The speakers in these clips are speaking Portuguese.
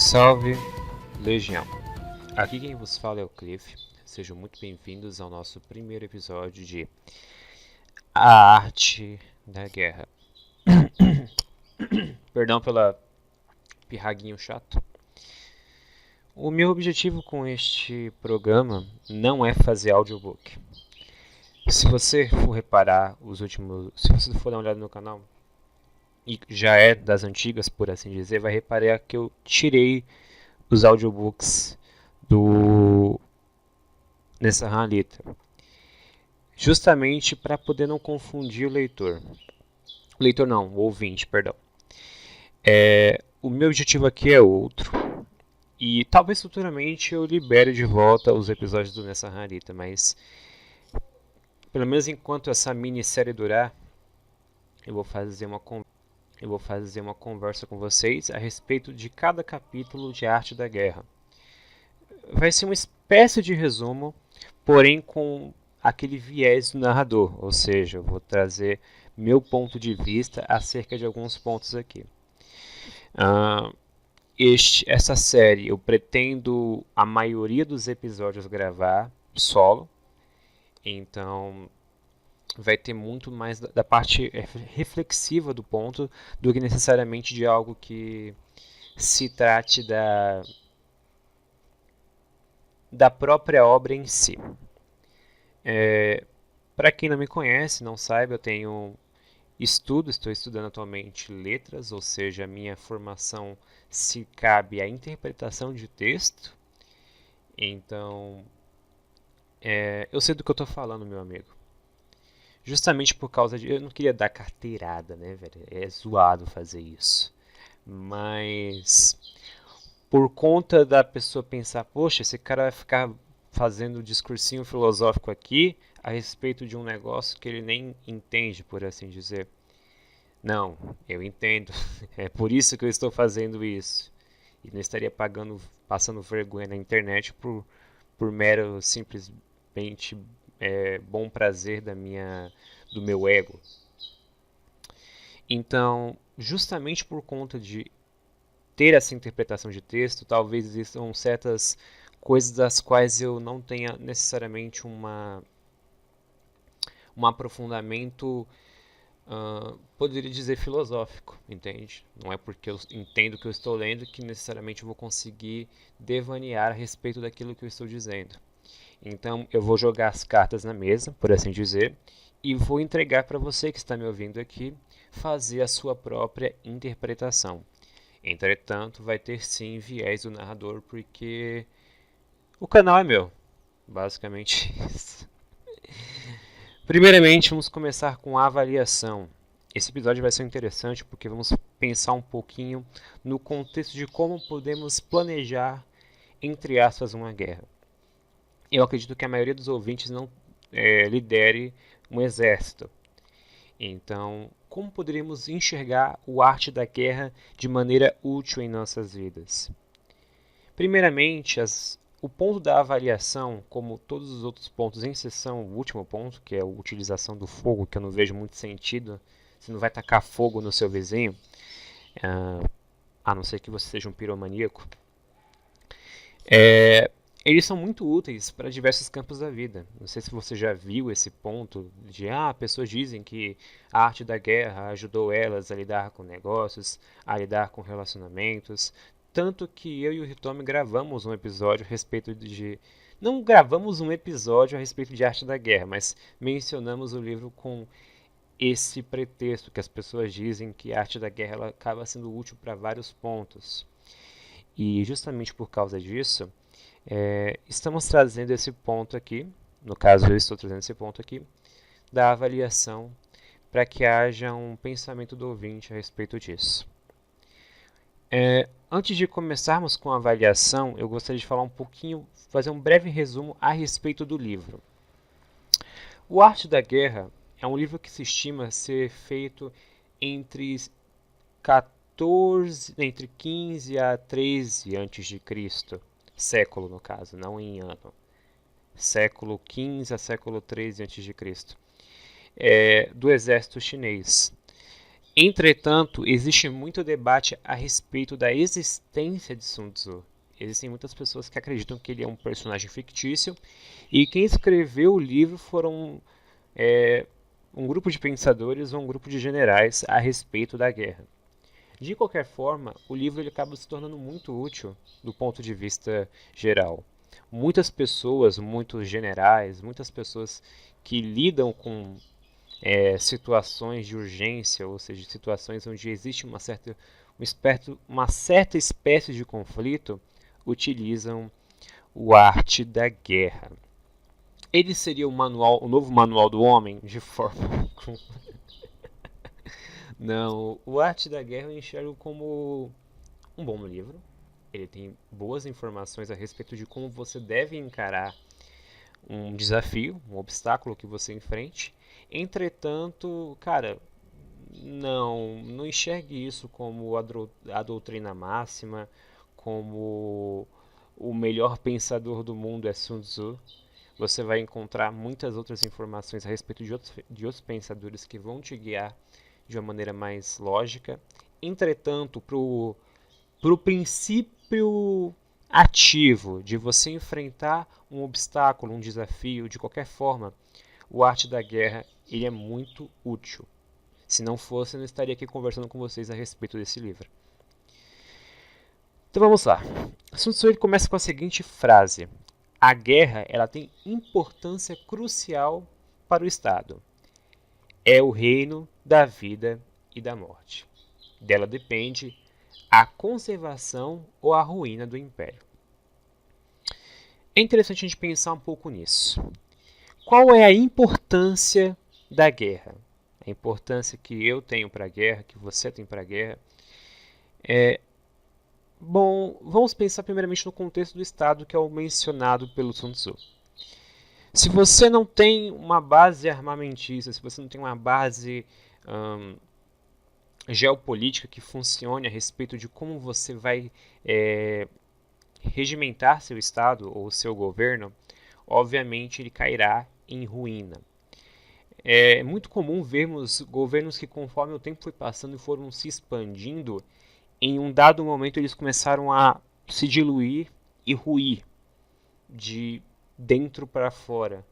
Salve, Legião! Aqui quem vos fala é o Cliff. Sejam muito bem-vindos ao nosso primeiro episódio de A Arte da Guerra. Perdão pela pirraguinho chato. O meu objetivo com este programa não é fazer audiobook. Se você for reparar se você for dar uma olhada no canal, e já é das antigas, por assim dizer, vai reparar que eu tirei os audiobooks do nessa Hanlita, justamente para poder não confundir o leitor. O leitor não, o ouvinte, perdão. O meu objetivo aqui é outro. E talvez futuramente eu libere de volta os episódios do Nessa Hanlita, mas pelo menos enquanto essa minissérie durar, eu vou fazer uma conversa com vocês a respeito de cada capítulo de Arte da Guerra. Vai ser uma espécie de resumo, porém com aquele viés do narrador, ou seja, eu vou trazer meu ponto de vista acerca de alguns pontos aqui. Essa série eu pretendo a maioria dos episódios gravar solo, então vai ter muito mais da parte reflexiva do ponto do que necessariamente de algo que se trate da própria obra em si. Para quem não me conhece, não saiba, estou estudando atualmente letras, ou seja, a minha formação se cabe à interpretação de texto. Então, eu sei do que eu estou falando, meu amigo. Justamente por causa de... Eu não queria dar carteirada, né, velho? É zoado fazer isso. Mas por conta da pessoa pensar, poxa, esse cara vai ficar fazendo discursinho filosófico aqui a respeito de um negócio que ele nem entende, por assim dizer. Não, eu entendo. É por isso que eu estou fazendo isso. E não estaria passando vergonha na internet por mero, simplesmente bom prazer do meu ego. Então, justamente por conta de ter essa interpretação de texto, talvez existam certas coisas das quais eu não tenha necessariamente um aprofundamento, poderia dizer, filosófico, entende? Não é porque eu entendo o que eu estou lendo que necessariamente eu vou conseguir devanear a respeito daquilo que eu estou dizendo. Então eu vou jogar as cartas na mesa, por assim dizer, e vou entregar para você que está me ouvindo aqui fazer a sua própria interpretação. Entretanto, vai ter sim viés do narrador, porque o canal é meu. Basicamente isso. Primeiramente, vamos começar com a avaliação. Esse episódio vai ser interessante porque vamos pensar um pouquinho no contexto de como podemos planejar, entre aspas, uma guerra. Eu acredito que a maioria dos ouvintes não lidere um exército. Então, como poderíamos enxergar o arte da guerra de maneira útil em nossas vidas? Primeiramente, o ponto da avaliação, como todos os outros pontos, em exceção o último ponto, que é a utilização do fogo, que eu não vejo muito sentido, você não vai tacar fogo no seu vizinho, a não ser que você seja um piromaníaco. Eles são muito úteis para diversos campos da vida. Não sei se você já viu esse ponto de pessoas dizem que a arte da guerra ajudou elas a lidar com negócios, a lidar com relacionamentos. Tanto que eu e o Hitomi gravamos um episódio a respeito de... Não gravamos um episódio a respeito de arte da guerra, mas mencionamos o livro com esse pretexto que as pessoas dizem que a arte da guerra ela acaba sendo útil para vários pontos. E justamente por causa disso, estamos trazendo esse ponto aqui, no caso eu estou trazendo esse ponto aqui, da avaliação, para que haja um pensamento do ouvinte a respeito disso. Antes de começarmos com a avaliação, eu gostaria de falar um pouquinho, fazer um breve resumo a respeito do livro. O Arte da Guerra é um livro que se estima ser feito entre 15 a 13 a.C., século no caso, não em ano. Século 15 a século 13 a.C., do exército chinês. Entretanto, existe muito debate a respeito da existência de Sun Tzu. Existem muitas pessoas que acreditam que ele é um personagem fictício e quem escreveu o livro foram é, um grupo de pensadores ou um grupo de generais a respeito da guerra. De qualquer forma, o livro ele acaba se tornando muito útil do ponto de vista geral. Muitas pessoas, muitos generais, muitas pessoas que lidam com situações de urgência, ou seja, situações onde existe uma certa espécie de conflito, utilizam o Arte da Guerra. Ele seria o novo manual do homem, de forma. Não, o Arte da Guerra eu enxergo como um bom livro. Ele tem boas informações a respeito de como você deve encarar um desafio, um obstáculo que você enfrente. Entretanto, cara, não enxergue isso como a doutrina máxima, como o melhor pensador do mundo é Sun Tzu. Você vai encontrar muitas outras informações a respeito de outros pensadores que vão te guiar de uma maneira mais lógica. Entretanto, para o princípio ativo de você enfrentar um obstáculo, um desafio, de qualquer forma, o Arte da Guerra ele é muito útil. Se não fosse, eu não estaria aqui conversando com vocês a respeito desse livro. Então vamos lá. Sun Tzu começa com a seguinte frase: a guerra ela tem importância crucial para o Estado. É o reino da vida e da morte. Dela depende a conservação ou a ruína do império. É interessante a gente pensar um pouco nisso. Qual é a importância da guerra? A importância que eu tenho para a guerra, que você tem para a guerra. Bom, vamos pensar primeiramente no contexto do Estado que é o mencionado pelo Sun Tzu. Se você não tem uma base armamentista, se você não tem uma base geopolítica que funcione a respeito de como você vai regimentar seu Estado ou seu governo, obviamente ele cairá em ruína. É muito comum vermos governos que, conforme o tempo foi passando e foram se expandindo, em um dado momento eles começaram a se diluir e ruir de dentro para fora.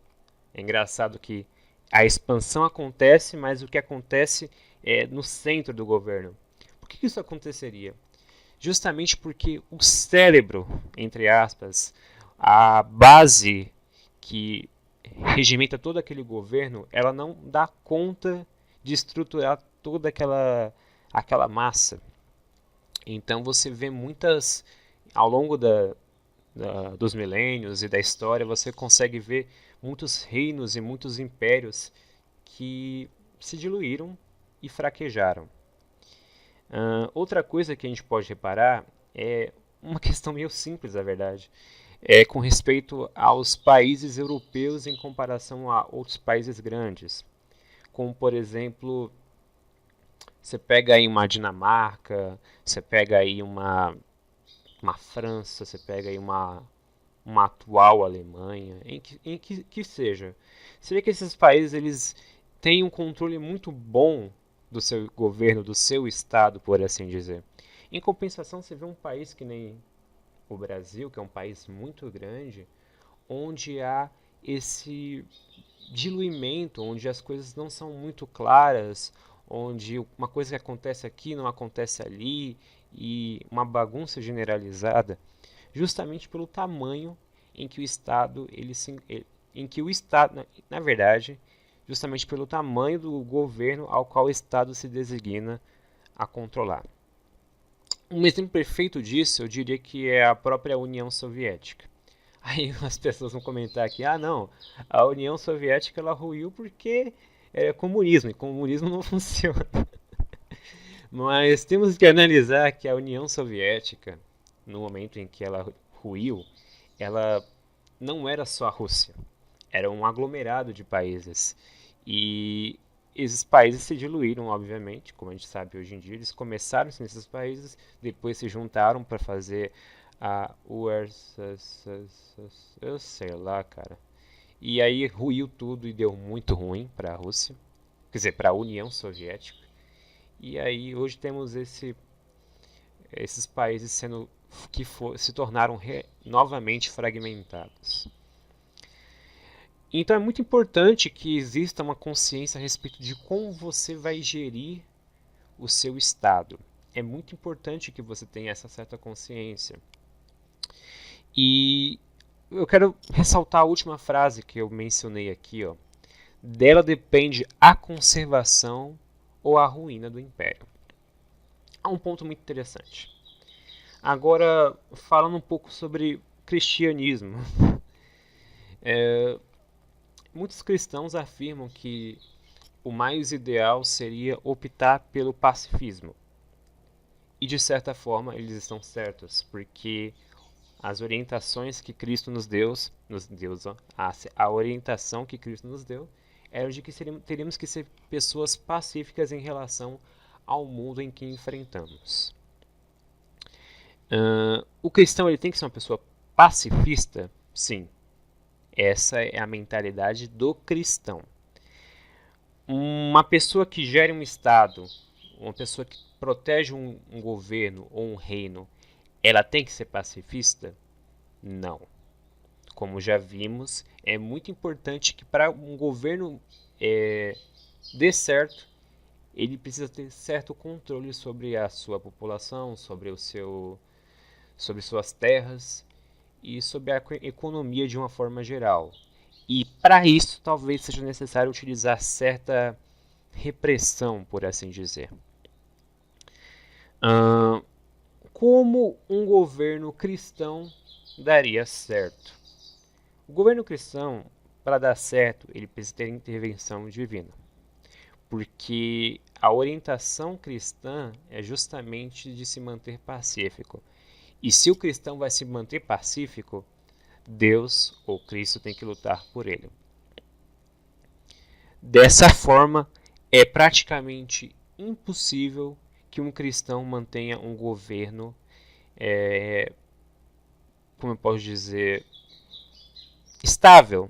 É engraçado que a expansão acontece, mas o que acontece é no centro do governo. Por que isso aconteceria? Justamente porque o cérebro, entre aspas, a base que regimenta todo aquele governo, ela não dá conta de estruturar toda aquela massa. Então você vê muitas, ao longo dos milênios e da história, você consegue ver muitos reinos e muitos impérios que se diluíram e fraquejaram. Outra coisa que a gente pode reparar é uma questão meio simples, na verdade. É com respeito aos países europeus em comparação a outros países grandes. Como, por exemplo, você pega aí uma Dinamarca, você pega aí uma França, você pega aí uma atual Alemanha, que seja. Você vê que esses países eles têm um controle muito bom do seu governo, do seu estado, por assim dizer. Em compensação, você vê um país que nem o Brasil, que é um país muito grande, onde há esse diluimento, onde as coisas não são muito claras, onde uma coisa que acontece aqui não acontece ali e uma bagunça generalizada, justamente pelo tamanho em que o Estado em que o Estado, na verdade, justamente pelo tamanho do governo ao qual o Estado se designa a controlar. Um exemplo perfeito disso, eu diria que é a própria União Soviética. Aí as pessoas vão comentar aqui, não, a União Soviética ela ruiu porque é comunismo, e comunismo não funciona. Mas temos que analisar que a União Soviética, no momento em que ela ruiu, ela não era só a Rússia, era um aglomerado de países. E esses países se diluíram, obviamente, como a gente sabe hoje em dia. Eles começaram nesses países, depois se juntaram para fazer a URSS, eu sei lá, cara. E aí ruiu tudo e deu muito ruim para a Rússia, quer dizer, para a União Soviética. E aí hoje temos esses países se tornaram novamente fragmentados. Então é muito importante que exista uma consciência a respeito de como você vai gerir o seu estado. É muito importante que você tenha essa certa consciência. E eu quero ressaltar a última frase que eu mencionei aqui, ó. Dela depende a conservação ou a ruína do império. Há um ponto muito interessante. Agora, falando um pouco sobre cristianismo. Muitos cristãos afirmam que o mais ideal seria optar pelo pacifismo. E de certa forma eles estão certos, porque as orientações que Cristo a orientação que Cristo nos deu era de que teríamos que ser pessoas pacíficas em relação ao mundo em que enfrentamos. O cristão ele tem que ser uma pessoa pacifista? Sim. Essa é a mentalidade do cristão. Uma pessoa que gere um Estado, uma pessoa que protege um governo ou um reino, ela tem que ser pacifista? Não. Como já vimos, é muito importante que para um governo dê certo, ele precisa ter certo controle sobre a sua população, sobre suas terras e sobre a economia de uma forma geral. E para isso talvez seja necessário utilizar certa repressão, por assim dizer. Como um governo cristão daria certo? O governo cristão, para dar certo, ele precisa ter intervenção divina. Porque a orientação cristã é justamente de se manter pacífico. E se o cristão vai se manter pacífico, Deus ou Cristo tem que lutar por ele. Dessa forma, é praticamente impossível que um cristão mantenha um governo, como eu posso dizer, estável,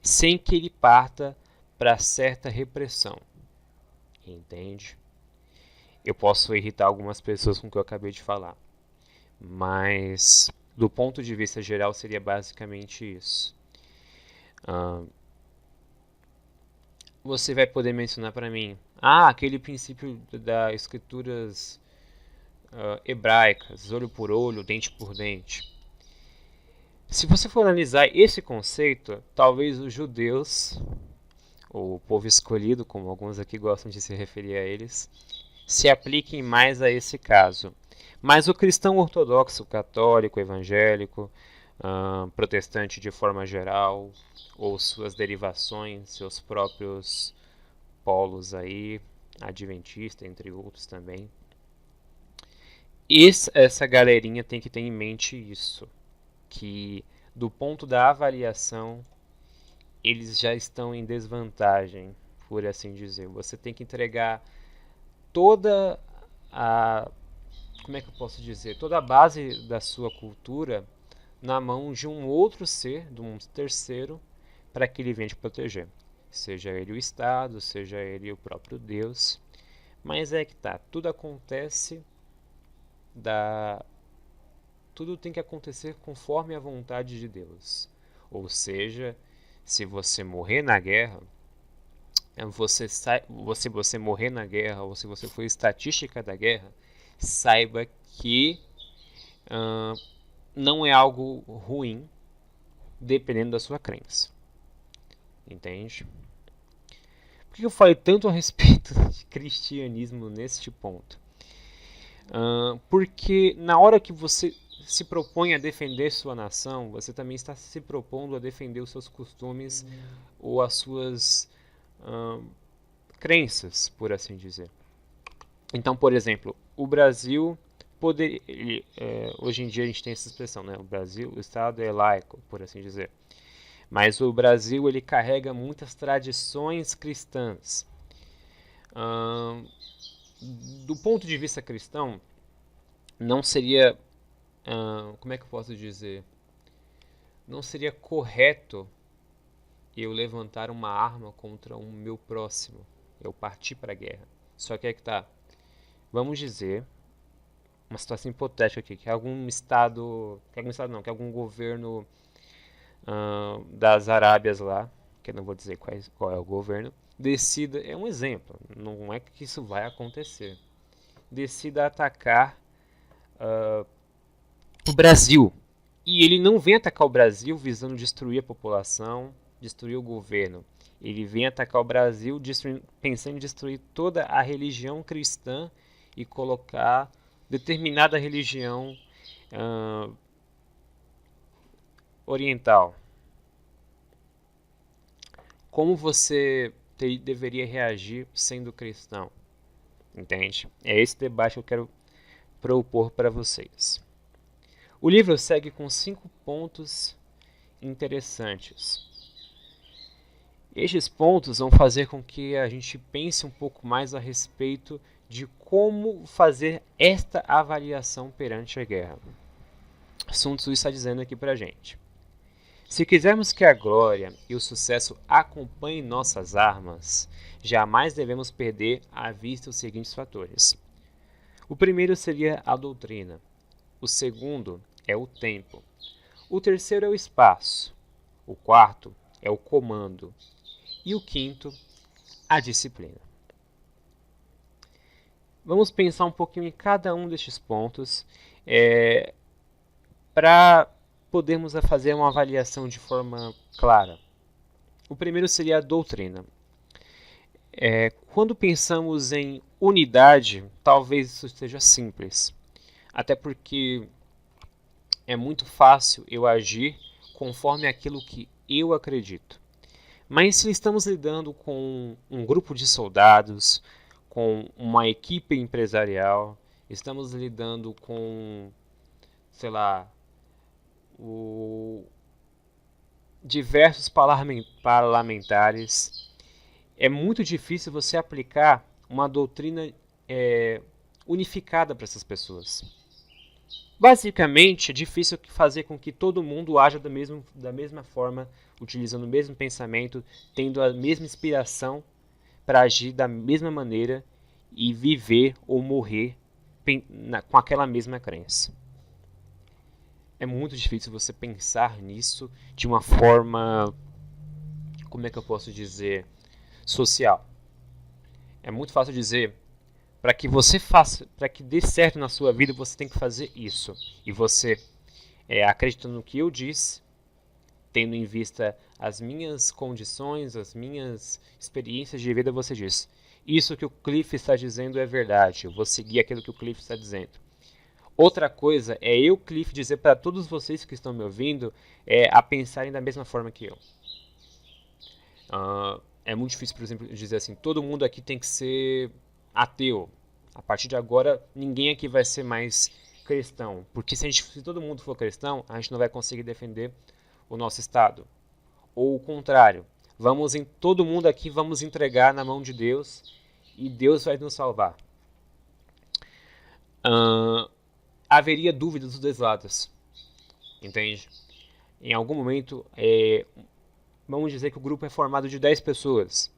sem que ele parta para certa repressão. Entende? Eu posso irritar algumas pessoas com o que eu acabei de falar, mas do ponto de vista geral seria basicamente isso. Você vai poder mencionar para mim, aquele princípio das escrituras hebraicas, olho por olho, dente por dente. Se você for analisar esse conceito, talvez os judeus, ou o povo escolhido, como alguns aqui gostam de se referir a eles, se apliquem mais a esse caso. Mas o cristão ortodoxo, católico, evangélico, protestante de forma geral, ou suas derivações, seus próprios polos aí, adventista, entre outros também. Essa galerinha tem que ter em mente isso, que do ponto da avaliação, eles já estão em desvantagem, por assim dizer. Você tem que entregar toda a, como é que eu posso dizer, toda a base da sua cultura na mão de um outro ser, de um terceiro, para que ele venha te proteger. Seja ele o Estado, seja ele o próprio Deus. Mas é que tá, tudo tem que acontecer conforme a vontade de Deus. Ou seja, se você morrer na guerra, você morrer na guerra, ou se você for estatística da guerra, saiba que não é algo ruim, dependendo da sua crença. Entende? Por que eu falei tanto a respeito de cristianismo neste ponto? Porque na hora que você se propõe a defender sua nação, você também está se propondo a defender os seus costumes ou as suas crenças, por assim dizer. Então, por exemplo, o Brasil hoje em dia a gente tem essa expressão, né? O Estado é laico, por assim dizer. Mas o Brasil ele carrega muitas tradições cristãs. Do ponto de vista cristão, não seria, como é que eu posso dizer? Não seria correto eu levantar uma arma contra o meu próximo, eu partir para a guerra. Só que é que tá. Vamos dizer, uma situação hipotética aqui, que que algum governo das Arábias lá, que eu não vou dizer qual é o governo, decida, é um exemplo, não é que isso vai acontecer, decida atacar o Brasil. E ele não vem atacar o Brasil visando destruir a população, destruir o governo. Ele vem atacar o Brasil pensando em destruir toda a religião cristã e colocar determinada religião uh, oriental. Como você deveria reagir sendo cristão? Entende? É esse debate que eu quero propor para vocês. O livro segue com 5 pontos interessantes. Estes pontos vão fazer com que a gente pense um pouco mais a respeito de como fazer esta avaliação perante a guerra. Sun Tzu está dizendo aqui para a gente. Se quisermos que a glória e o sucesso acompanhem nossas armas, jamais devemos perder à vista os seguintes fatores. O primeiro seria a doutrina. O segundo é o tempo. O terceiro é o espaço. O quarto é o comando. E o quinto, a disciplina. Vamos pensar um pouquinho em cada um destes pontos para podermos fazer uma avaliação de forma clara. O primeiro seria a doutrina. Quando pensamos em unidade, talvez isso seja simples. Até porque é muito fácil eu agir conforme aquilo que eu acredito. Mas se estamos lidando com um grupo de soldados, com uma equipe empresarial, estamos lidando com, sei lá, diversos parlamentares, é muito difícil você aplicar uma doutrina unificada para essas pessoas. Basicamente, é difícil fazer com que todo mundo haja da mesma forma, utilizando o mesmo pensamento, tendo a mesma inspiração para agir da mesma maneira e viver ou morrer com aquela mesma crença. É muito difícil você pensar nisso de uma forma, como é que eu posso dizer, social. É muito fácil dizer, para que você faça, para que dê certo na sua vida, você tem que fazer isso. E você, acreditando no que eu disse, tendo em vista as minhas condições, as minhas experiências de vida, você diz, isso que o Cliff está dizendo é verdade, eu vou seguir aquilo que o Cliff está dizendo. Outra coisa é eu, Cliff, dizer para todos vocês que estão me ouvindo a pensarem da mesma forma que eu. É muito difícil, por exemplo, dizer assim, todo mundo aqui tem que ser ateu. A partir de agora, ninguém aqui vai ser mais cristão. Porque se todo mundo for cristão, a gente não vai conseguir defender o nosso Estado. Ou o contrário, todo mundo aqui vamos entregar na mão de Deus e Deus vai nos salvar. Haveria dúvidas dos dois lados, entende? Em algum momento, vamos dizer que o grupo é formado de 10 pessoas.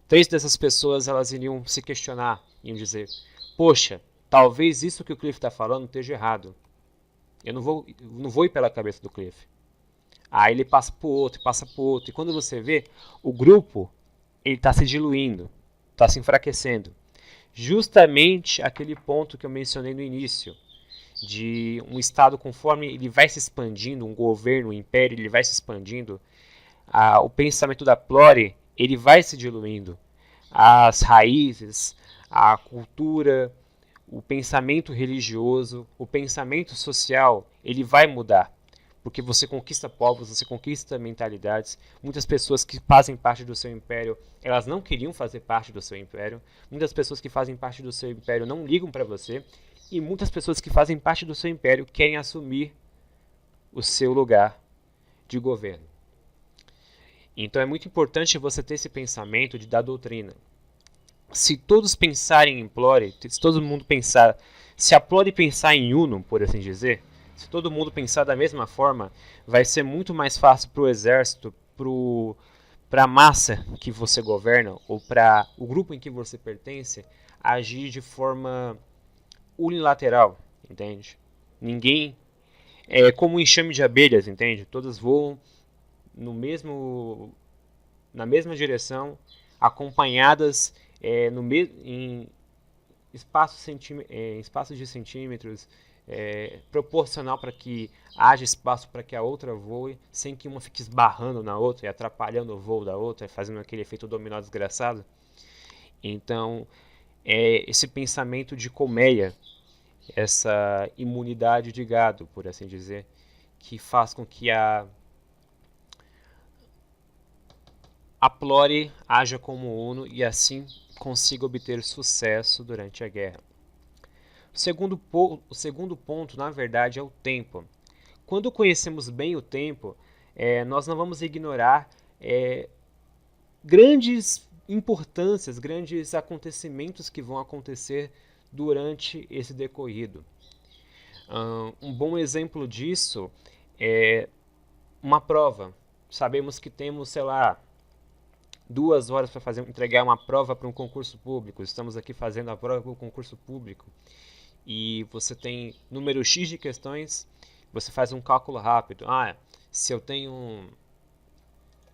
3 dessas pessoas elas iriam se questionar, iam dizer, poxa, talvez isso que o Cliff está falando esteja errado. Eu não vou ir pela cabeça do Cliff. Aí ele passa para o outro, e quando você vê, o grupo está se diluindo, está se enfraquecendo. Justamente aquele ponto que eu mencionei no início, de um Estado conforme ele vai se expandindo, um governo, um império, ele vai se expandindo, o pensamento da plore, ele vai se diluindo. As raízes, a cultura, o pensamento religioso, o pensamento social, ele vai mudar. Porque você conquista povos, você conquista mentalidades. Muitas pessoas que fazem parte do seu império, elas não queriam fazer parte do seu império. Muitas pessoas que fazem parte do seu império não ligam para você. E muitas pessoas que fazem parte do seu império querem assumir o seu lugar de governo. Então é muito importante você ter esse pensamento da doutrina. Se todos pensarem em Plore, se todo mundo pensar, se a Plore pensar em Uno, por assim dizer, se todo mundo pensar da mesma forma, vai ser muito mais fácil para o exército, para a massa que você governa, ou para o grupo em que você pertence, agir de forma unilateral, entende? Ninguém é como um enxame de abelhas, entende? Todas voam no mesmo na mesma direção, acompanhadas em espaços de centímetros, proporcional para que haja espaço para que a outra voe, sem que uma fique esbarrando na outra e atrapalhando o voo da outra, fazendo aquele efeito dominó desgraçado. Então, esse pensamento de colmeia, essa imunidade de gado, por assim dizer, que faz com que a plore haja como uno e assim consiga obter sucesso durante a guerra. O segundo ponto, na verdade, é o tempo. Quando conhecemos bem o tempo, nós não vamos ignorar grandes importâncias, grandes acontecimentos que vão acontecer durante esse decorrido. Um bom exemplo disso é uma prova. Sabemos que temos, sei lá, 2 horas para entregar uma prova para um concurso público. Estamos aqui fazendo a prova para o concurso público. E você tem número X de questões, você faz um cálculo rápido. Se eu tenho...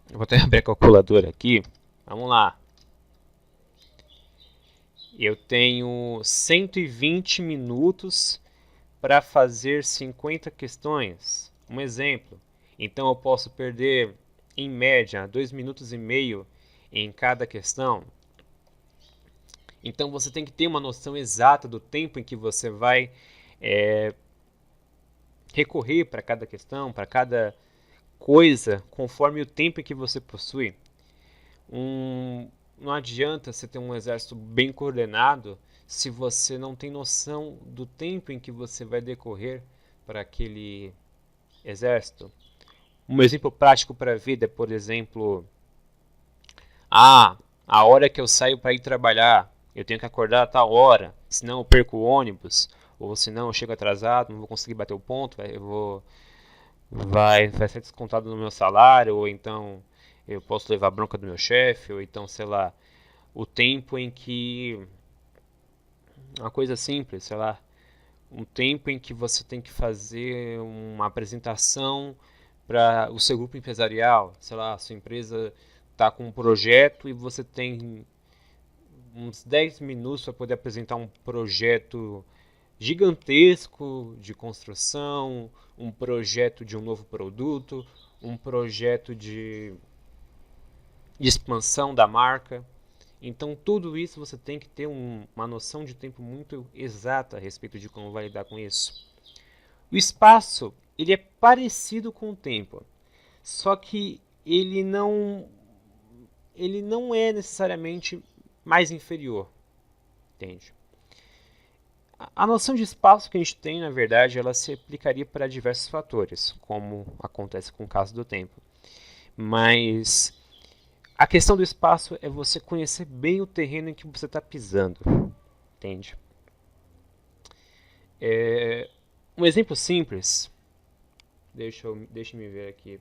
Eu vou até abrir a calculadora aqui. Vamos lá. Eu tenho 120 minutos para fazer 50 questões. Um exemplo. Então eu posso perder, em média, 2 minutos e meio em cada questão. Então você tem que ter uma noção exata do tempo em que você vai recorrer para cada questão, para cada coisa, conforme o tempo que você possui. Não adianta você ter um exército bem coordenado se você não tem noção do tempo em que você vai decorrer para aquele exército. Um exemplo prático para a vida é, por exemplo, a hora que eu saio para ir trabalhar, eu tenho que acordar a tal hora, senão eu perco o ônibus, ou senão eu chego atrasado, não vou conseguir bater o ponto, vai ser descontado no meu salário, ou então eu posso levar bronca do meu chefe, ou então, sei lá, o tempo em que... Uma coisa simples, sei lá, um tempo em que você tem que fazer uma apresentação para o seu grupo empresarial, sei lá, a sua empresa está com um projeto e você tem uns 10 minutos para poder apresentar um projeto gigantesco de construção, um projeto de um novo produto, um projeto de expansão da marca. Então tudo isso você tem que ter uma noção de tempo muito exata a respeito de como vai lidar com isso. O espaço, ele é parecido com o tempo, só que ele não é necessariamente mais inferior, entende? A noção de espaço que a gente tem, na verdade, ela se aplicaria para diversos fatores, como acontece com o caso do tempo. Mas a questão do espaço é você conhecer bem o terreno em que você está pisando, entende? Um exemplo simples, deixa-me ver aqui,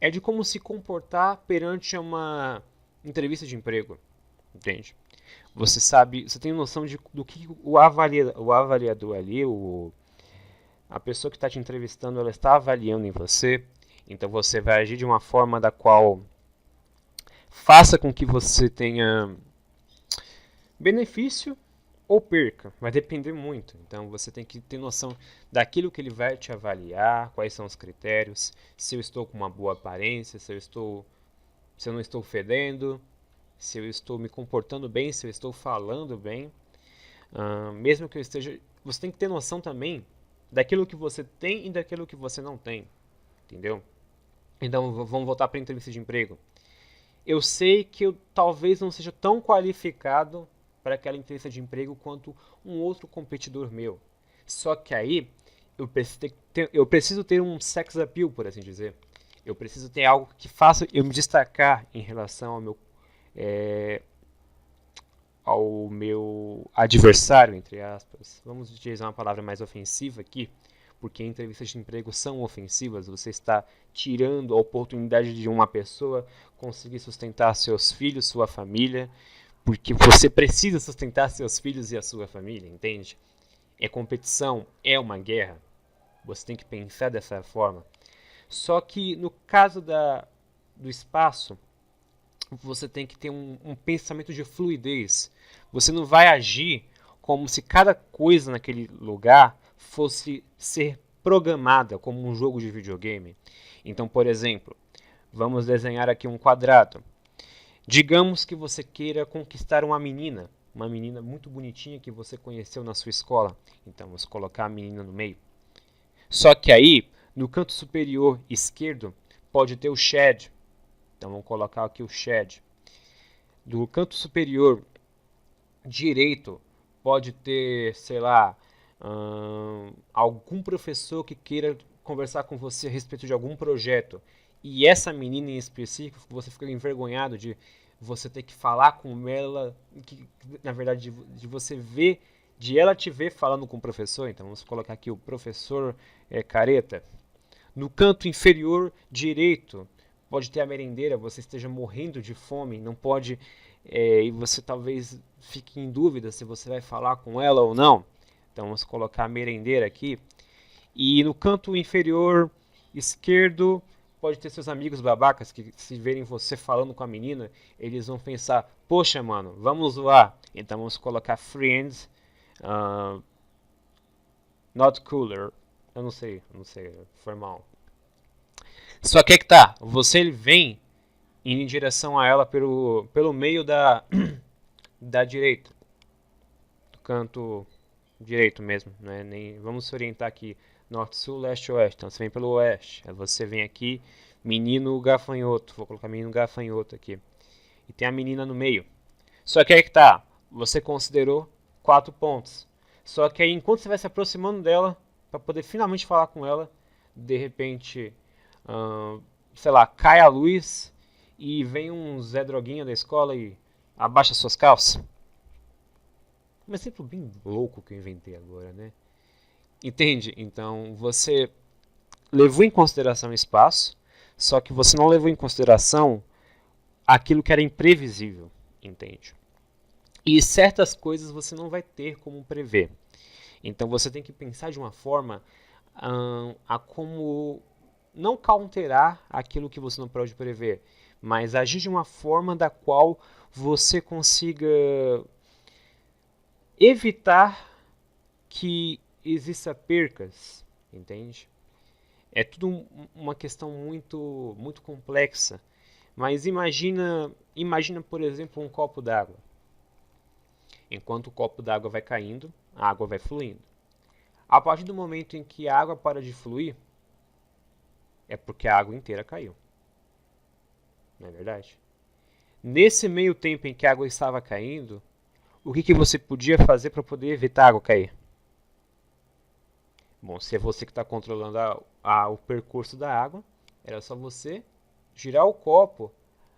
é de como se comportar perante uma entrevista de emprego, entende? Você tem noção do que o avaliador ali, a pessoa que está te entrevistando, ela está avaliando em você. Então você vai agir de uma forma da qual faça com que você tenha benefício ou perca. Vai depender muito. Então você tem que ter noção daquilo que ele vai te avaliar, quais são os critérios, se eu estou com uma boa aparência, se eu não estou fedendo, se eu estou me comportando bem, se eu estou falando bem. Mesmo que eu esteja... Você tem que ter noção também daquilo que você tem e daquilo que você não tem. Entendeu? Então, vamos voltar para a entrevista de emprego. Eu sei que eu talvez não seja tão qualificado para aquela entrevista de emprego quanto um outro competidor meu. Só que aí, eu preciso ter um sex appeal, por assim dizer. Eu preciso ter algo que faça eu me destacar em relação ao meu adversário, entre aspas. Vamos utilizar uma palavra mais ofensiva aqui, porque entrevistas de emprego são ofensivas. Você está tirando a oportunidade de uma pessoa conseguir sustentar seus filhos, sua família, porque você precisa sustentar seus filhos e a sua família, entende? É competição, é uma guerra. Você tem que pensar dessa forma. Só que no caso do espaço, você tem que ter um pensamento de fluidez. Você não vai agir como se cada coisa naquele lugar fosse ser programada como um jogo de videogame. Então, por exemplo, vamos desenhar aqui um quadrado. Digamos que você queira conquistar uma menina muito bonitinha que você conheceu na sua escola. Então, vamos colocar a menina no meio. Só que aí, no canto superior esquerdo, pode ter o shed. Então, vamos colocar aqui o shed. Do canto superior direito, pode ter, sei lá, algum professor que queira conversar com você a respeito de algum projeto. E essa menina em específico, você fica envergonhado de você ter que falar com ela, que, na verdade, de você ver, de ela te ver falando com o professor. Então vamos colocar aqui o professor careta. No canto inferior direito, pode ter a merendeira, você esteja morrendo de fome, não pode, e você talvez fique em dúvida se você vai falar com ela ou não. Então vamos colocar a merendeira aqui. E no canto inferior esquerdo, pode ter seus amigos babacas que, se verem você falando com a menina, eles vão pensar: poxa, mano, vamos zoar. Então vamos colocar friends, not cooler. Eu não sei, foi mal. Só que é que tá, você vem indo em direção a ela pelo meio da direita, do canto direito mesmo, né? Nem, vamos se orientar aqui, norte, sul, leste, oeste. Então você vem pelo oeste, aí você vem aqui, menino gafanhoto, vou colocar menino gafanhoto aqui. E tem a menina no meio. Só que aí que tá, você considerou 4 pontos. Só que aí enquanto você vai se aproximando dela, para poder finalmente falar com ela, de repente, sei lá, cai a luz e vem um Zé Droguinha da escola e abaixa suas calças. Um exemplo bem louco que eu inventei agora, né? Entende? Então você levou em consideração o espaço, só que você não levou em consideração aquilo que era imprevisível, entende? E certas coisas você não vai ter como prever. Então você tem que pensar de uma forma a como não counterar aquilo que você não pode prever, mas agir de uma forma da qual você consiga evitar que exista percas, entende? É tudo uma questão muito complexa, mas imagina, por exemplo, um copo d'água. Enquanto o copo d'água vai caindo, a água vai fluindo. A partir do momento em que a água para de fluir, é porque a água inteira caiu. Não é verdade? Nesse meio tempo em que a água estava caindo, o que você podia fazer para poder evitar a água cair? Bom, se é você que está controlando o percurso da água, era só você girar o copo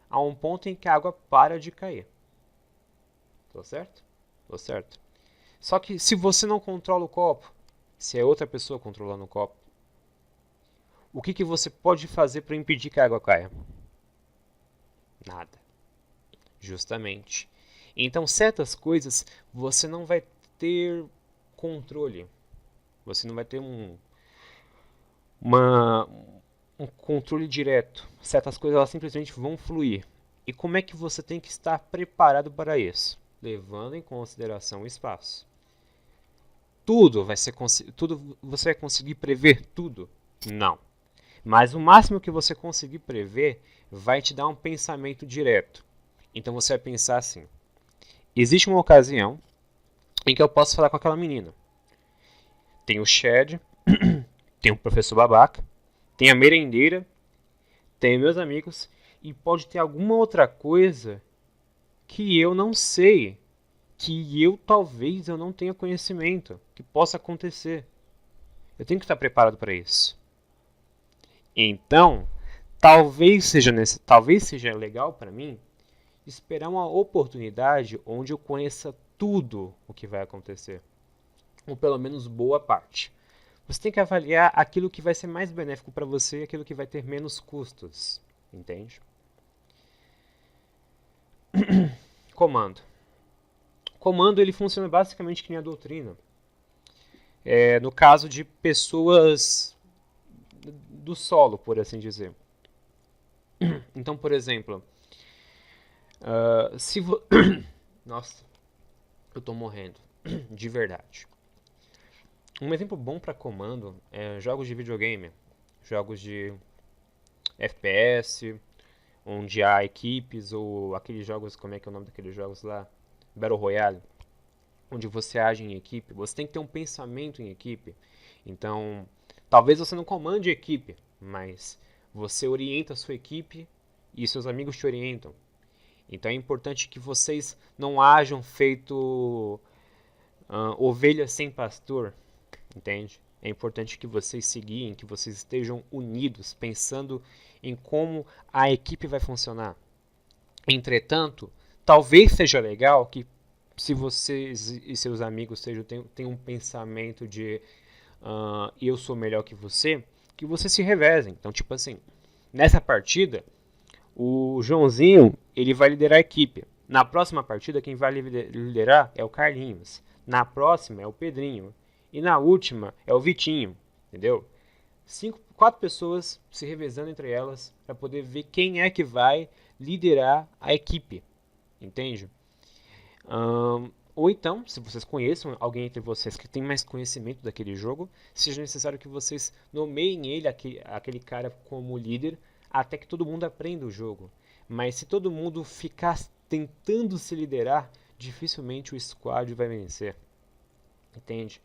a um ponto em que a água para de cair. Tô certo? Tô certo. Só que se você não controla o copo, se é outra pessoa controlando o copo, o que você pode fazer para impedir que a água caia? Nada. Justamente. Então, certas coisas você não vai ter controle. Você não vai ter um controle direto. Certas coisas elas simplesmente vão fluir. E como é que você tem que estar preparado para isso? Levando em consideração o espaço. Tudo você vai conseguir prever tudo? Não. Mas o máximo que você conseguir prever vai te dar um pensamento direto. Então você vai pensar assim: existe uma ocasião em que eu posso falar com aquela menina. Tem o Shed, tem o professor babaca, tem a merendeira, tem meus amigos e pode ter alguma outra coisa que eu não sei, que talvez eu não tenha conhecimento, que possa acontecer. Eu tenho que estar preparado para isso. Então, talvez seja legal para mim esperar uma oportunidade onde eu conheça tudo o que vai acontecer, ou pelo menos boa parte. Você tem que avaliar aquilo que vai ser mais benéfico para você e aquilo que vai ter menos custos, entende? Comando. comando ele funciona basicamente que nem a doutrina. No caso de pessoas do solo, por assim dizer. Então, por exemplo, se vo... Nossa, eu tô morrendo, de verdade. Um exemplo bom para comando é jogos de videogame, jogos de FPS, onde há equipes, ou aqueles jogos, como é que é o nome daqueles jogos lá? Battle Royale, onde você age em equipe. Você tem que ter um pensamento em equipe. Então, talvez você não comande a equipe, mas você orienta a sua equipe e seus amigos te orientam. Então é importante que vocês não hajam feito ovelhas sem pastor, entende? É importante que vocês se guiem, que vocês estejam unidos, pensando em como a equipe vai funcionar. Entretanto, talvez seja legal que, se vocês e seus amigos tenham um pensamento de eu sou melhor que vocês se revezem. Então, tipo assim, nessa partida, o Joãozinho ele vai liderar a equipe. Na próxima partida, quem vai liderar é o Carlinhos. Na próxima é o Pedrinho. E na última é o Vitinho. Entendeu? 4 pessoas se revezando entre elas para poder ver quem é que vai liderar a equipe. Entende? Ou então, se vocês conheçam alguém entre vocês que tem mais conhecimento daquele jogo, seja necessário que vocês nomeiem ele, aquele cara, como líder, até que todo mundo aprenda o jogo. Mas se todo mundo ficar tentando se liderar, dificilmente o squad vai vencer. Entende?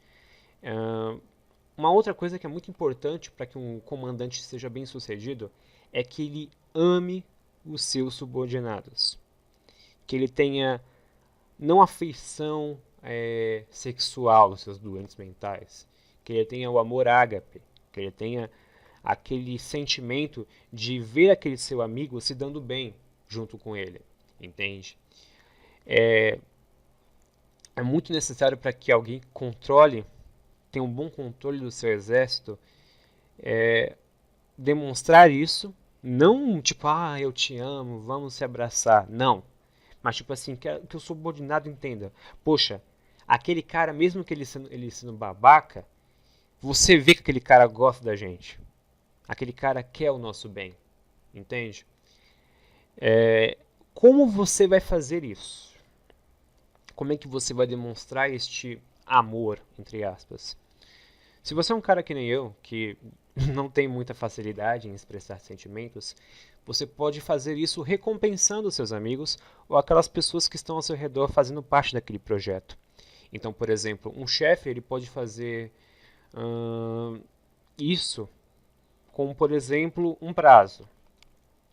Uma outra coisa que é muito importante para que um comandante seja bem sucedido é que ele ame os seus subordinados. Que ele tenha não afeição sexual aos seus doentes mentais. Que ele tenha o amor ágape. Que ele tenha aquele sentimento de ver aquele seu amigo se dando bem junto com ele. Entende? É muito necessário para que alguém tenha um bom controle do seu exército, demonstrar isso. Não tipo, eu te amo, vamos se abraçar. Não. Mas tipo assim, que o subordinado entenda. Poxa, aquele cara, mesmo que ele sendo babaca, você vê que aquele cara gosta da gente. Aquele cara quer o nosso bem. Entende? Como você vai fazer isso? Como é que você vai demonstrar este amor, entre aspas? Se você é um cara que nem eu, que não tem muita facilidade em expressar sentimentos, você pode fazer isso recompensando seus amigos ou aquelas pessoas que estão ao seu redor fazendo parte daquele projeto. Então, por exemplo, um chefe ele pode fazer isso com, por exemplo, um prazo.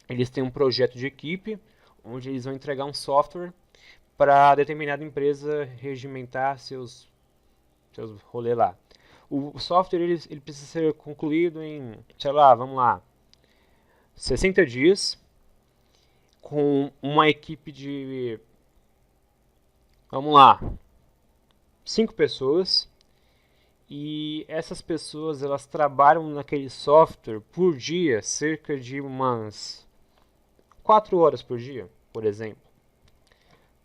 Eles têm um projeto de equipe onde eles vão entregar um software para determinada empresa regimentar seus rolês lá. O software ele precisa ser concluído em, sei lá, vamos lá, 60 dias, com uma equipe de, vamos lá, 5 pessoas. E essas pessoas elas trabalham naquele software por dia, cerca de umas 4 horas por dia, por exemplo.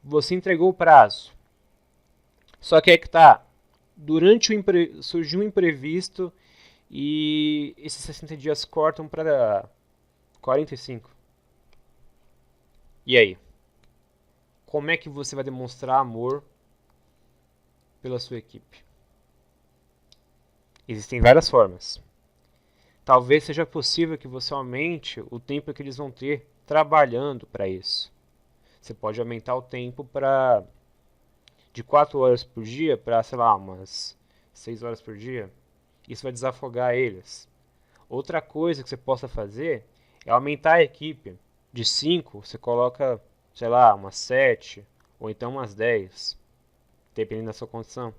Você entregou o prazo. Só que é que tá. Surgiu um imprevisto e esses 60 dias cortam para 45. E aí? Como é que você vai demonstrar amor pela sua equipe? Existem várias formas. Talvez seja possível que você aumente o tempo que eles vão ter trabalhando para isso. Você pode aumentar o tempo de 4 horas por dia para, sei lá, umas 6 horas por dia. Isso vai desafogar eles. Outra coisa que você possa fazer é aumentar a equipe. De 5, você coloca, sei lá, umas 7 ou então umas 10, dependendo da sua condição.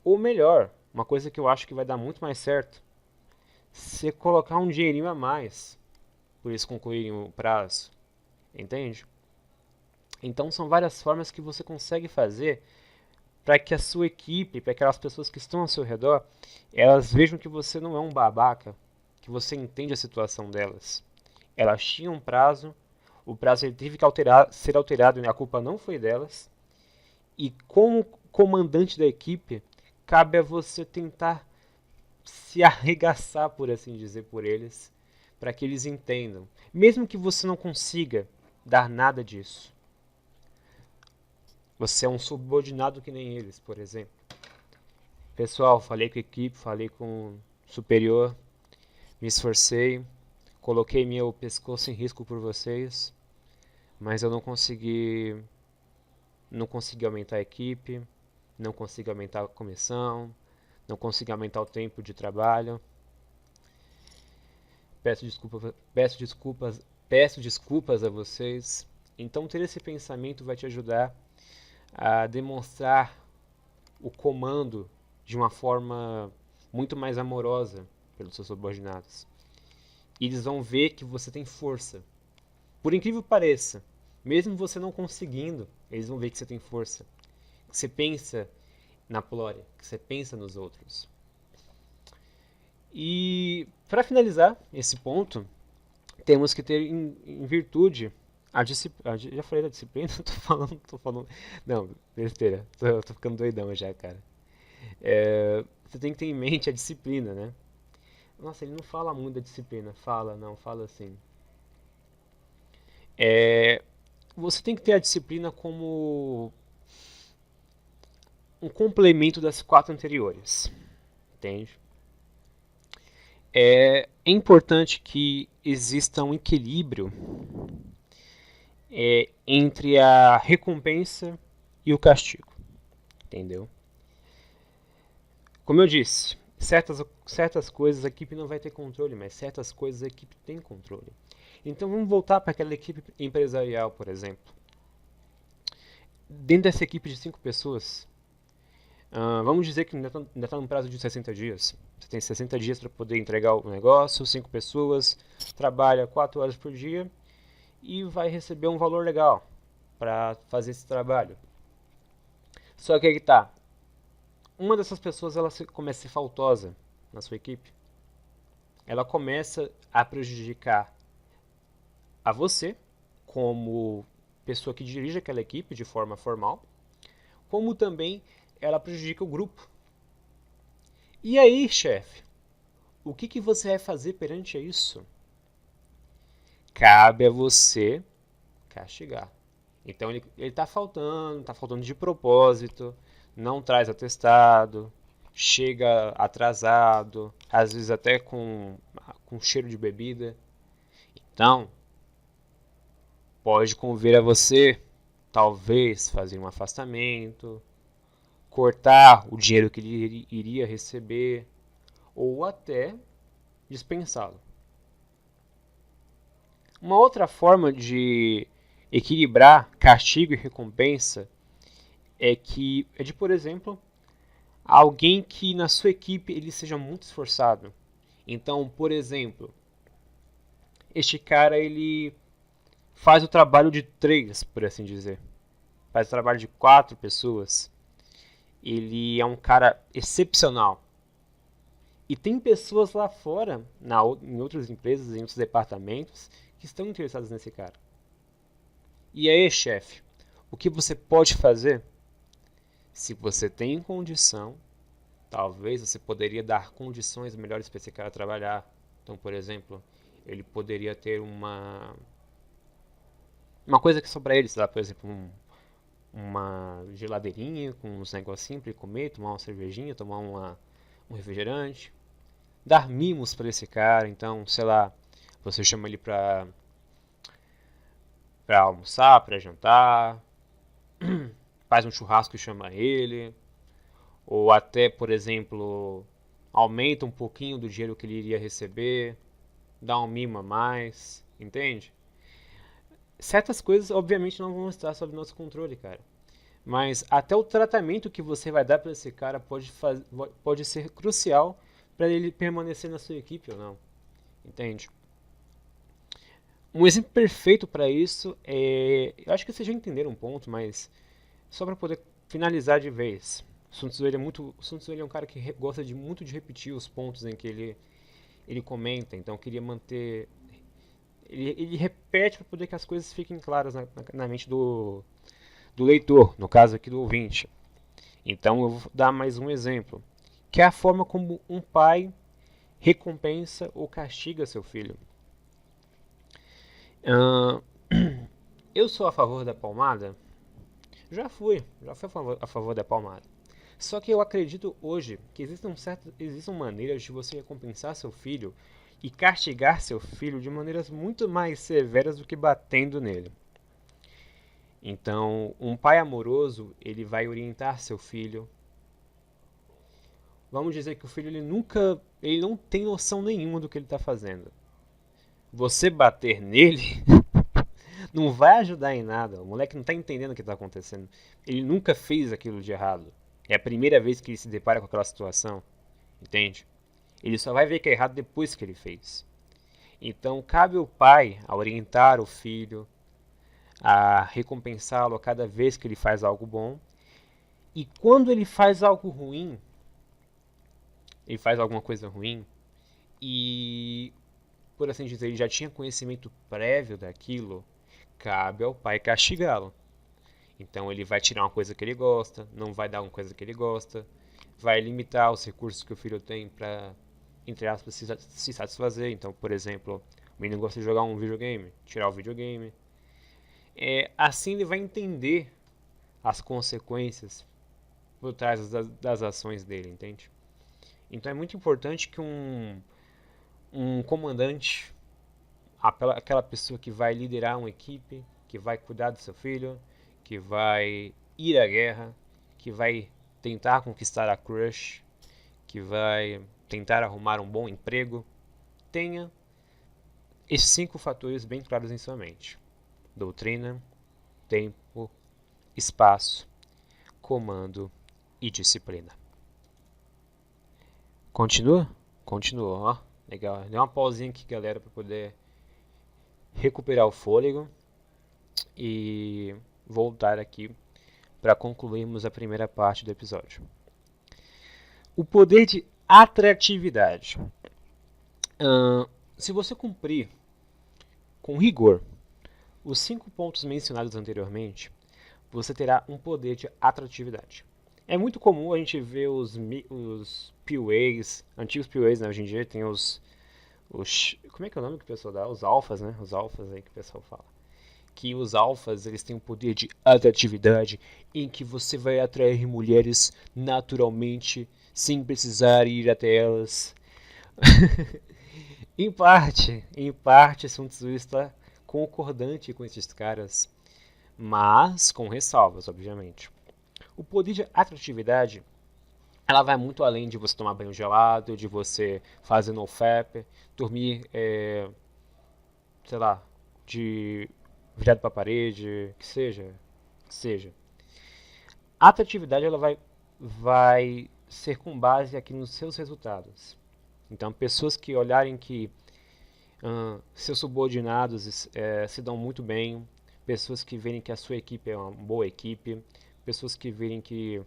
Ou melhor, uma coisa que eu acho que vai dar muito mais certo, você colocar um dinheirinho a mais por eles concluírem o prazo. Entende? Então são várias formas que você consegue fazer para que a sua equipe, para aquelas pessoas que estão ao seu redor, elas vejam que você não é um babaca, que você entende a situação delas. Elas tinham um prazo, o prazo ele teve que ser alterado e a culpa não foi delas. E como comandante da equipe, cabe a você tentar se arregaçar, por assim dizer, por eles, para que eles entendam. Mesmo que você não consiga dar nada disso. Você é um subordinado que nem eles, por exemplo. Pessoal, falei com a equipe, falei com o superior, me esforcei, coloquei meu pescoço em risco por vocês, mas eu não consegui aumentar a equipe, não consegui aumentar a comissão, não consegui aumentar o tempo de trabalho. Peço desculpas a vocês. Então ter esse pensamento vai te ajudar a demonstrar o comando de uma forma muito mais amorosa pelos seus subordinados. E eles vão ver que você tem força. Por incrível que pareça, mesmo você não conseguindo, eles vão ver que você tem força. Que você pensa na Plória, que você pensa nos outros. E para finalizar esse ponto, temos que ter em virtude a disciplina. Já falei da disciplina? Tô falando. Não, besteira. Tô ficando doidão já, cara. Você tem que ter em mente a disciplina, né? Nossa, ele não fala muito da disciplina. Fala assim. Você tem que ter a disciplina como um complemento das quatro anteriores, entende? É importante que exista um equilíbrio entre a recompensa e o castigo, entendeu? Como eu disse, certas coisas a equipe não vai ter controle, mas certas coisas a equipe tem controle. Então vamos voltar para aquela equipe empresarial, por exemplo. Dentro dessa equipe de 5 pessoas, vamos dizer que ainda está no prazo de 60 dias. Você tem 60 dias para poder entregar o negócio, 5 pessoas, trabalha 4 horas por dia e vai receber um valor legal para fazer esse trabalho. Só que aí tá, uma dessas pessoas ela começa a ser faltosa na sua equipe. Ela começa a prejudicar a você, como pessoa que dirige aquela equipe de forma formal, como também ela prejudica o grupo. E aí, chefe, o que você vai fazer perante isso? Cabe a você castigar. Então ele está faltando de propósito, não traz atestado, chega atrasado, às vezes até com cheiro de bebida. Então, pode convir a você, talvez, fazer um afastamento, cortar o dinheiro que ele iria receber, ou até dispensá-lo. Uma outra forma de equilibrar castigo e recompensa é de, por exemplo, alguém que na sua equipe ele seja muito esforçado. Então, por exemplo, este cara ele faz o trabalho de 3, por assim dizer. Faz o trabalho de 4 pessoas. Ele é um cara excepcional. E tem pessoas lá fora, em outras empresas, em outros departamentos, que estão interessadas nesse cara. E aí, chefe, o que você pode fazer? Se você tem condição, talvez você poderia dar condições melhores para esse cara trabalhar. Então, por exemplo, ele poderia ter uma coisa que só para ele, sei lá, por exemplo, uma geladeirinha com uns negocinhos para ele comer, tomar uma cervejinha, tomar um refrigerante. Dar mimos para esse cara, então, sei lá, você chama ele para almoçar, para jantar, faz um churrasco e chama ele, ou até, por exemplo, aumenta um pouquinho do dinheiro que ele iria receber, dá um mimo a mais, entende? Certas coisas, obviamente, não vão estar sob nosso controle, cara. Mas até o tratamento que você vai dar para esse cara pode ser crucial para ele permanecer na sua equipe ou não, entende? Um exemplo perfeito para isso eu acho que vocês já entenderam um ponto, mas só para poder finalizar de vez. O Sun Tzu ele é um cara que gosta muito de repetir os pontos em que ele comenta, então eu queria manter. Ele repete para poder que as coisas fiquem claras na mente do leitor, no caso aqui do ouvinte. Então eu vou dar mais um exemplo, que é a forma como um pai recompensa ou castiga seu filho. Uh, eu sou a favor da palmada? Já fui a favor da palmada. Só que eu acredito hoje que existem maneiras de você recompensar seu filho e castigar seu filho de maneiras muito mais severas do que batendo nele. Então, um pai amoroso, ele vai orientar seu filho. Vamos dizer que o filho ele não tem noção nenhuma do que ele está fazendo. Você bater nele não vai ajudar em nada. O moleque não está entendendo o que está acontecendo. Ele nunca fez aquilo de errado. É a primeira vez que ele se depara com aquela situação. Entende? Ele só vai ver que é errado depois que ele fez. Então, cabe ao pai a orientar o filho, a recompensá-lo a cada vez que ele faz algo bom. E quando ele faz algo ruim, ele faz alguma coisa ruim, e, por assim dizer, ele já tinha conhecimento prévio daquilo, cabe ao pai castigá-lo. Então ele vai tirar uma coisa que ele gosta, não vai dar uma coisa que ele gosta, vai limitar os recursos que o filho tem para, entre aspas, se satisfazer. Então, por exemplo, o menino gosta de jogar um videogame, tirar o videogame. Assim ele vai entender as consequências por trás das ações dele, entende? Então é muito importante que um comandante, aquela pessoa que vai liderar uma equipe, que vai cuidar do seu filho, que vai ir à guerra, que vai tentar conquistar a crush, que vai tentar arrumar um bom emprego, tenha esses 5 fatores bem claros em sua mente: doutrina, tempo, espaço, comando e disciplina. Continua? Continua, ó. Legal. Deu uma pausinha aqui, galera, para poder recuperar o fôlego e voltar aqui para concluirmos a primeira parte do episódio. O poder de atratividade. Se você cumprir com rigor os 5 pontos mencionados anteriormente, você terá um poder de atratividade. É muito comum a gente ver os PUAs, antigos PUAs, né? Hoje em dia tem os... Como é que é o nome que o pessoal dá? Os alfas, né? Os alfas aí que o pessoal fala. Que os alfas, eles têm um poder de atratividade em que você vai atrair mulheres naturalmente, sem precisar ir até elas. Em parte, Sun Tzu está concordante com esses caras, mas com ressalvas, obviamente. O poder de atratividade, ela vai muito além de você tomar banho gelado, de você fazer nofap, dormir, sei lá, de virado para a parede, que seja. A atratividade ela vai ser com base aqui nos seus resultados. Então, pessoas que olharem que seus subordinados se dão muito bem, pessoas que verem que a sua equipe é uma boa equipe, pessoas que verem que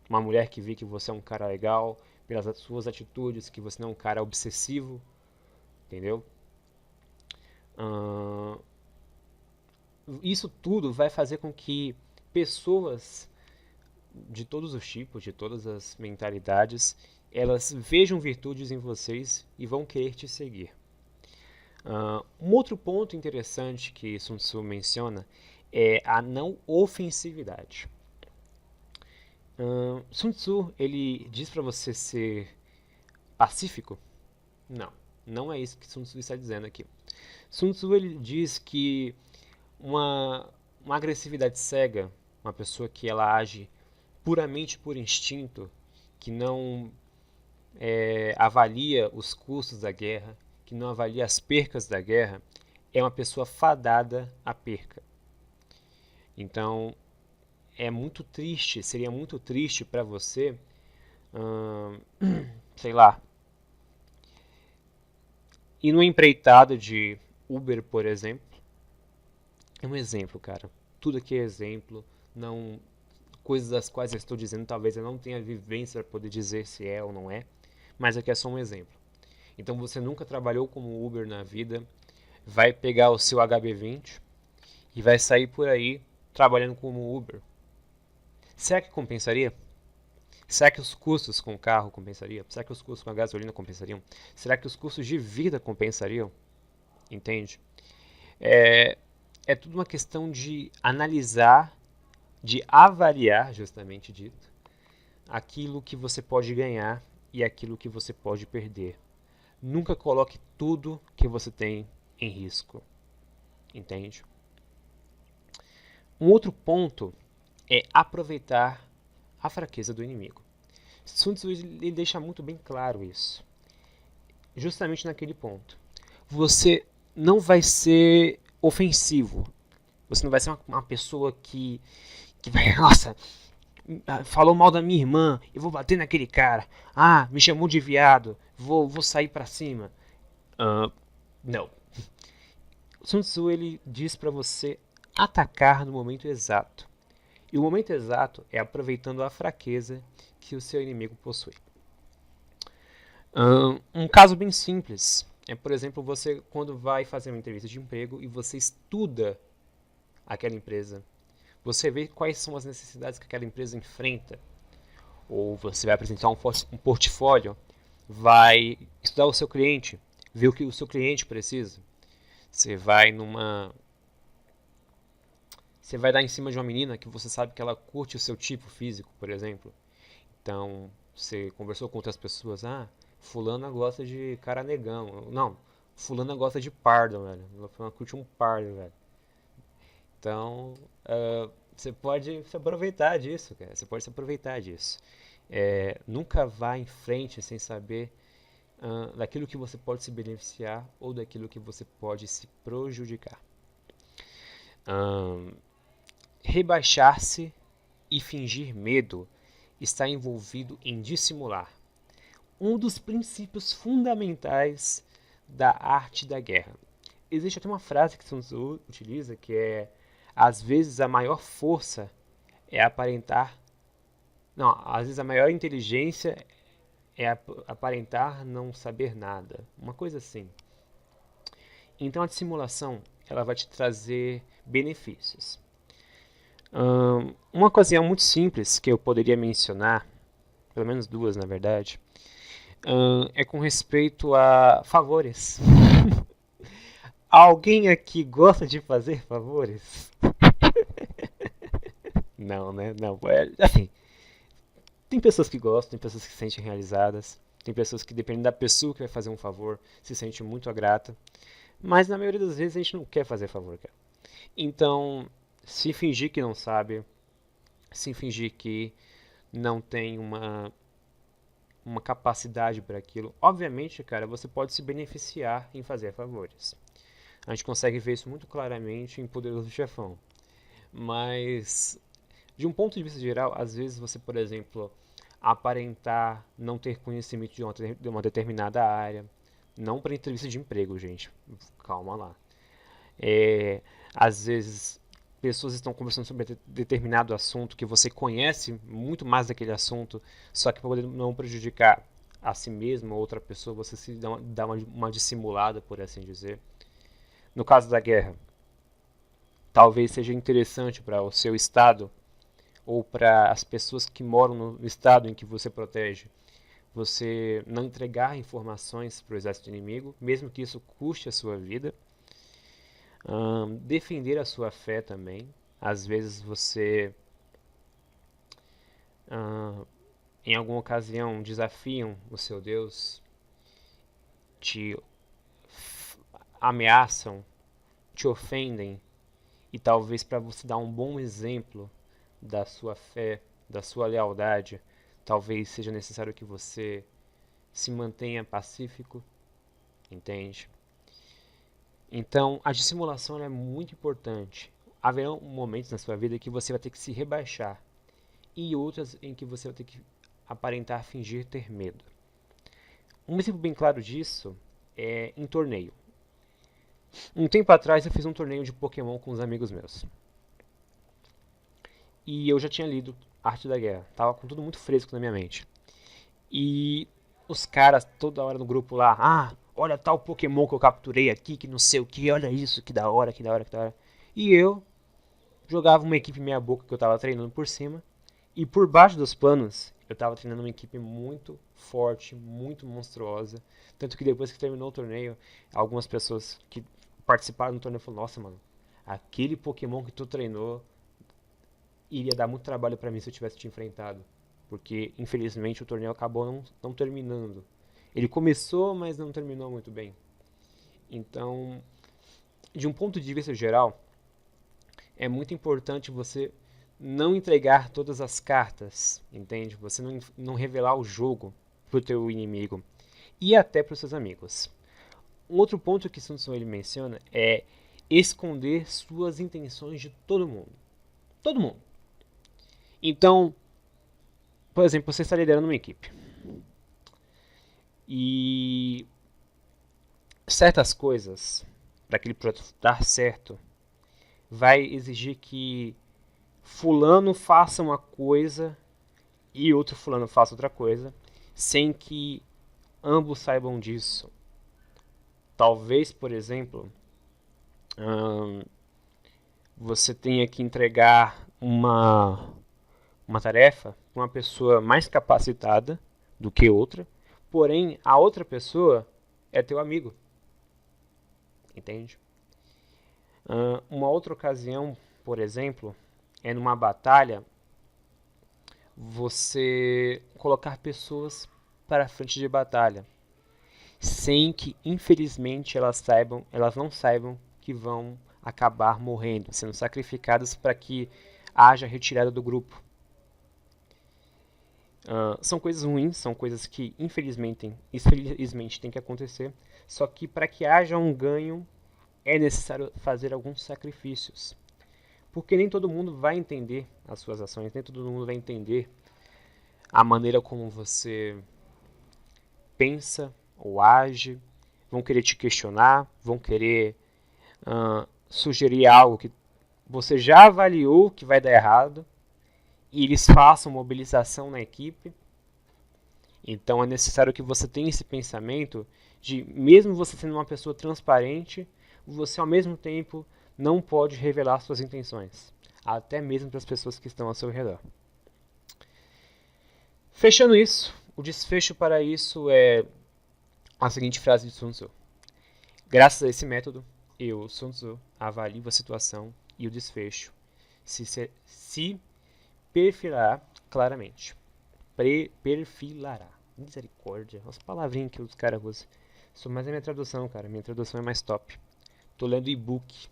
uma mulher que vê que você é um cara legal, pelas suas atitudes, que você não é um cara obsessivo, entendeu? Isso tudo vai fazer com que pessoas de todos os tipos, de todas as mentalidades, elas vejam virtudes em vocês e vão querer te seguir. Um outro ponto interessante que Sun Tzu menciona é a não ofensividade. Sun Tzu, ele diz para você ser pacífico? Não, não é isso que Sun Tzu está dizendo aqui. Sun Tzu ele diz que uma agressividade cega, uma pessoa que ela age puramente por instinto, que não avalia os custos da guerra, que não avalia as percas da guerra, é uma pessoa fadada à perca. Então, seria muito triste para você, sei lá, ir numa empreitada de Uber, por exemplo. É um exemplo, cara. Tudo aqui é exemplo, não coisas das quais eu estou dizendo, talvez eu não tenha vivência para poder dizer se é ou não é, mas aqui é só um exemplo. Então você nunca trabalhou como Uber na vida, vai pegar o seu HB20 e vai sair por aí trabalhando como Uber. Será que compensaria? Será que os custos com o carro compensariam? Será que os custos com a gasolina compensariam? Será que os custos de vida compensariam? Entende? É, é tudo uma questão de analisar, de avaliar, justamente dito, aquilo que você pode ganhar e aquilo que você pode perder. Nunca coloque tudo que você tem em risco, entende? Um outro ponto é aproveitar a fraqueza do inimigo. Sun Tzu ele deixa muito bem claro isso, justamente naquele ponto. Você não vai ser ofensivo, você não vai ser uma pessoa que vai, nossa, falou mal da minha irmã, eu vou bater naquele cara. Ah, me chamou de viado, vou sair pra cima. Não. O Sun Tzu ele diz para você atacar no momento exato. E o momento exato é aproveitando a fraqueza que o seu inimigo possui. Um caso bem simples é, por exemplo, você quando vai fazer uma entrevista de emprego e você estuda aquela empresa, você vê quais são as necessidades que aquela empresa enfrenta, ou você vai apresentar um portfólio, vai estudar o seu cliente, ver o que o seu cliente precisa. Você vai numa Você vai dar em cima de uma menina que você sabe que ela curte o seu tipo físico, por exemplo. Então, você conversou com outras pessoas, fulana gosta de cara negão. Não, fulana gosta de pardo, velho. Fulana curte um pardo, velho. Então, você pode se aproveitar disso, cara. Você pode se aproveitar disso. Nunca vá em frente sem saber daquilo que você pode se beneficiar ou daquilo que você pode se prejudicar. Rebaixar-se e fingir medo está envolvido em dissimular, um dos princípios fundamentais da arte da guerra. Existe até uma frase que Sun Tzu utiliza que é: às vezes a maior força é aparentar. Não, às vezes a maior inteligência é aparentar não saber nada. Uma coisa assim. Então a dissimulação ela vai te trazer benefícios. Uma ocasião muito simples que eu poderia mencionar, pelo menos duas na verdade, é com respeito a favores. Alguém aqui gosta de fazer favores? Não, né? Não. Assim, tem pessoas que gostam, tem pessoas que se sentem realizadas, tem pessoas que, dependendo da pessoa que vai fazer um favor, se sente muito grata. Mas na maioria das vezes a gente não quer fazer favor, cara. Então, se fingir que não sabe, se fingir que não tem uma capacidade para aquilo, obviamente, cara, você pode se beneficiar em fazer favores. A gente consegue ver isso muito claramente em Poderoso Chefão. Mas, de um ponto de vista geral, às vezes você, por exemplo, aparentar não ter conhecimento de uma determinada área, não para entrevista de emprego, gente, calma lá. Às vezes, pessoas estão conversando sobre determinado assunto que você conhece muito mais daquele assunto, só que para poder não prejudicar a si mesmo ou outra pessoa, você se dá uma dissimulada, por assim dizer. No caso da guerra, talvez seja interessante para o seu estado ou para as pessoas que moram no estado em que você protege, você não entregar informações para o exército inimigo, mesmo que isso custe a sua vida. Defender a sua fé também. Às vezes você, em alguma ocasião, desafiam o seu Deus, te ameaçam, te ofendem, e talvez para você dar um bom exemplo da sua fé, da sua lealdade, talvez seja necessário que você se mantenha pacífico, entende? Então, a dissimulação é muito importante. Haverão momentos na sua vida que você vai ter que se rebaixar e outras em que você vai ter que aparentar fingir ter medo. Um exemplo bem claro disso é em torneio. Um tempo atrás eu fiz um torneio de Pokémon com os amigos meus. E eu já tinha lido Arte da Guerra. Tava com tudo muito fresco na minha mente. E os caras toda hora no grupo lá, olha tal Pokémon que eu capturei aqui, que não sei o que, olha isso, que da hora, que da hora, que da hora. E eu jogava uma equipe meia boca que eu tava treinando por cima E por baixo dos panos, eu estava treinando uma equipe muito forte, muito monstruosa. Tanto que depois que terminou o torneio, algumas pessoas que participaram do torneio falaram: Nossa, mano, aquele Pokémon que tu treinou iria dar muito trabalho pra mim se eu tivesse te enfrentado. Porque, infelizmente, o torneio acabou não terminando. Ele começou, mas não terminou muito bem. Então, de um ponto de vista geral, é muito importante você não entregar todas as cartas, entende? Você não revelar o jogo pro teu inimigo e até para os seus amigos. Um outro ponto que Sun Tzu ele menciona é esconder suas intenções de todo mundo. Todo mundo. Então, por exemplo, você está liderando uma equipe e certas coisas para aquele projeto dar certo vai exigir que fulano faça uma coisa e outro fulano faça outra coisa, sem que ambos saibam disso. Talvez, por exemplo, você tenha que entregar uma tarefa para uma pessoa mais capacitada do que outra, porém a outra pessoa é teu amigo, entende? Uma outra ocasião, por exemplo, é numa batalha você colocar pessoas para a frente de batalha, sem que, infelizmente, elas não saibam que vão acabar morrendo, sendo sacrificadas para que haja retirada do grupo. São coisas ruins, são coisas que infelizmente tem que acontecer, só que para que haja um ganho é necessário fazer alguns sacrifícios. Porque nem todo mundo vai entender as suas ações, nem todo mundo vai entender a maneira como você pensa ou age, vão querer te questionar, vão querer sugerir algo que você já avaliou que vai dar errado, e eles façam mobilização na equipe. Então é necessário que você tenha esse pensamento de, mesmo você sendo uma pessoa transparente, você ao mesmo tempo não pode revelar suas intenções, até mesmo para as pessoas que estão ao seu redor. Fechando isso, o desfecho para isso é a seguinte frase de Sun Tzu: graças a esse método, eu, Sun Tzu, avalio a situação e o desfecho se perfilará claramente. Perfilará. Misericórdia. As palavrinhas que os caras usam. Isso mais é minha tradução, cara. Minha tradução é mais top. Tô lendo e-book,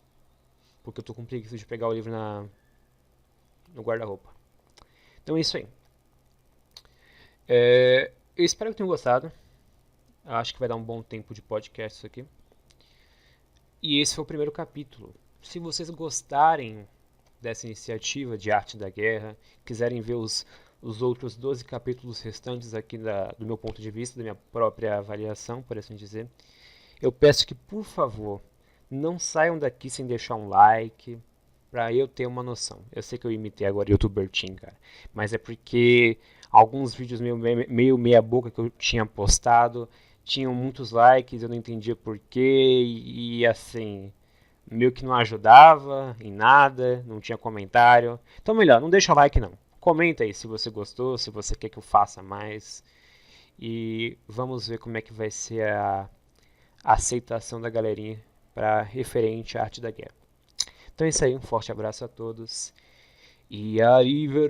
porque eu tô com preguiça de pegar o livro no guarda-roupa. Então é isso aí. Eu espero que tenham gostado. Acho que vai dar um bom tempo de podcast isso aqui. E esse foi o primeiro capítulo. Se vocês gostarem dessa iniciativa de Arte da Guerra, quiserem ver os outros 12 capítulos restantes aqui do meu ponto de vista, da minha própria avaliação, por assim dizer, eu peço que, por favor, não saiam daqui sem deixar um like, pra eu ter uma noção. Eu sei que eu imitei agora o YouTuber Team, cara, mas é porque alguns vídeos meio meia boca que eu tinha postado tinham muitos likes, eu não entendia porquê, e assim, meio que não ajudava em nada, não tinha comentário. Então melhor, não deixa like não. Comenta aí se você gostou, se você quer que eu faça mais. E vamos ver como é que vai ser a aceitação da galerinha para referente à arte da guerra. Então é isso aí, um forte abraço a todos. E arrivederci.